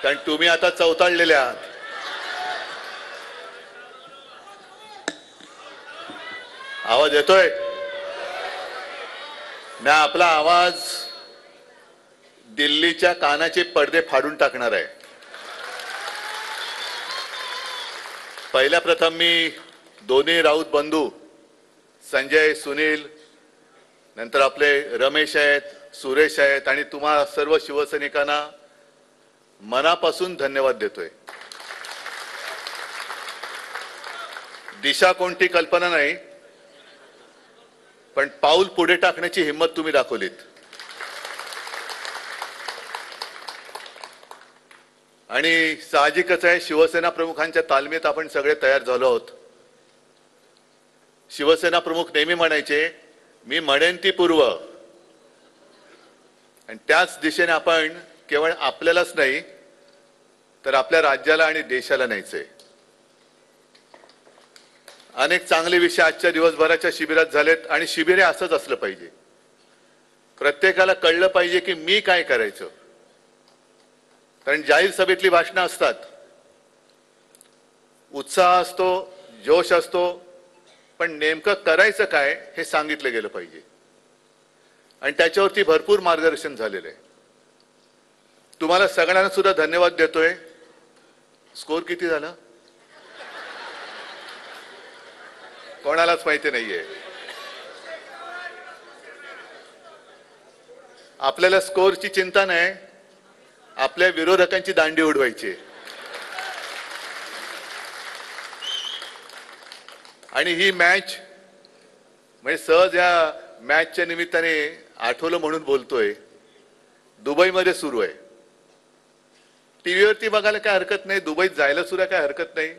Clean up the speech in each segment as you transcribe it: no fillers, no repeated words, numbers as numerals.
कारण तुम्ही आता चौताळलेले आहात. आवाज येतोय ना? आपला आवाज दिल्लीच्या कानाचे पडदे फाडून टाकणार आहे. पहिल्या प्रथम मी दोन्ही राऊत बंधू संजय, सुनील, नंतर आपले रमेश आहेत, सुरेश आहेत आणि तुम्हा सर्व शिवसैनिकांना मनापासून धन्यवाद देतोय. दिशा कोणती कल्पना नाही, पण पाऊल पुढे टाकण्याची हिंमत तुम्ही दाखवलीत. आणि साहजिकच आहे, शिवसेना प्रमुखांच्या तालमीत आपण सगळे तयार झालो आहोत. शिवसेना प्रमुख नेहमी म्हणायचे, मी म्हणेन ती पूर्व. आणि त्याच दिशेने आपण केवळ आपल्यालाच नाही तर आपल्या राज्याला आणि देशाला न्यायचंय. अनेक चांगले विषय आजच्या दिवसभराच्या शिबिरात झालेत आणि शिबिरे असंच असलं पाहिजे. प्रत्येकाला कळलं पाहिजे की मी काय करायचं. कारण जाहीर सभेतली भाषणं असतात, उत्साह असतो, जोश असतो, पण नेमकं करायचं काय हे सांगितलं गेलं पाहिजे. आणि त्याच्यावरती भरपूर मार्गदर्शन झालेलं आहे. तुम्हाला सगळ्यांना सुद्धा धन्यवाद देतोय. स्कोर किती झाला कोणालाच माहिती नाहीये. आपल्याला स्कोरची चिंता नाही, आपल्या विरोधकांची दांडी उडवायची. आणि ही मॅच म्हणजे सहज या मॅचच्या निमित्ताने आठवलं म्हणून बोलतोय, दुबईमध्ये सुरू आहे. टीव्हीवरती बघायला काय हरकत नाही, दुबईत जायला सुद्धा काय हरकत नाही.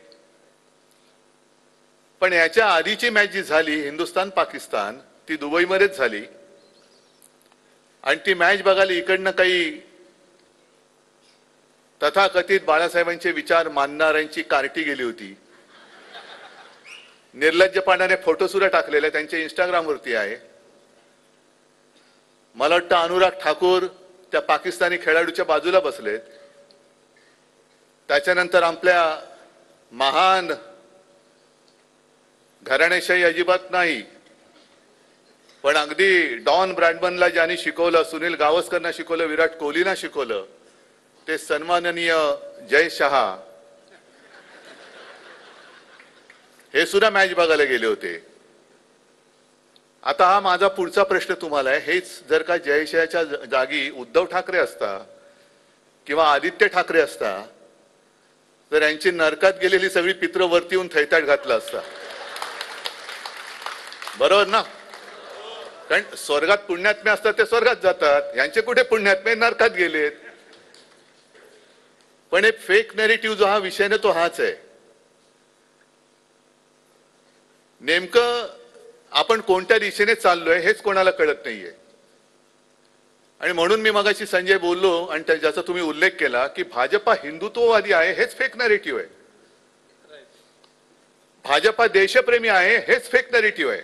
पण याच्या आधीची मॅच जी झाली हिंदुस्थान पाकिस्तान, ती दुबईमध्येच झाली. आणि ती मॅच बघायला इकडनं काही तथाकथित बाळासाहेबांचे विचार मानणाऱ्यांची कार्टी गेली होती. निर्लज्जपणाने फोटो सुद्धा टाकलेले त्यांच्या इंस्टाग्रामवरती आहे. मला वाटतं अनुराग ठाकूर त्या पाकिस्तानी खेळाडूच्या बाजूला बसलेत. त्याच्यानंतर आपल्या महान घराणेशाही अजिबात नाही, पण अगदी डॉन ब्रॅडमनला ज्यांनी शिकवलं, सुनील गावस्करना शिकवलं, विराट कोहलीना शिकवलं, ते सन्माननीय जय शहा हे सुद्धा मॅच बघायला गेले होते. आता हा माझा पुढचा प्रश्न तुम्हाला आहे, हेच जर का जयशयाच्या जागी उद्धव ठाकरे असता किंवा आदित्य ठाकरे असता तर यांची नरकात गेलेली सगळी पित्र वरती येऊन थैताट घातला असता. बरोबर ना? कारण स्वर्गात पुण्यात्मे असतात ते स्वर्गात जातात, यांचे कुठे पुण्यात्मे नरकात गेलेत. पण एक फेक नॅरेटिव्ह जो हा विषय ना तो हाच आहे. नेमकं आपण कोणत्या दिशेने चाललोय हेच कोणाला कळत नाहीये. आणि म्हणून मी मगाशी संजय बोललो आणि ज्याचा तुम्ही उल्लेख केला की भाजपा हिंदुत्ववादी आहे हेच फेक नॅरेटिव्ह आहे. भाजपा देशप्रेमी आहे हेच फेक नॅरेटिव्ह आहे.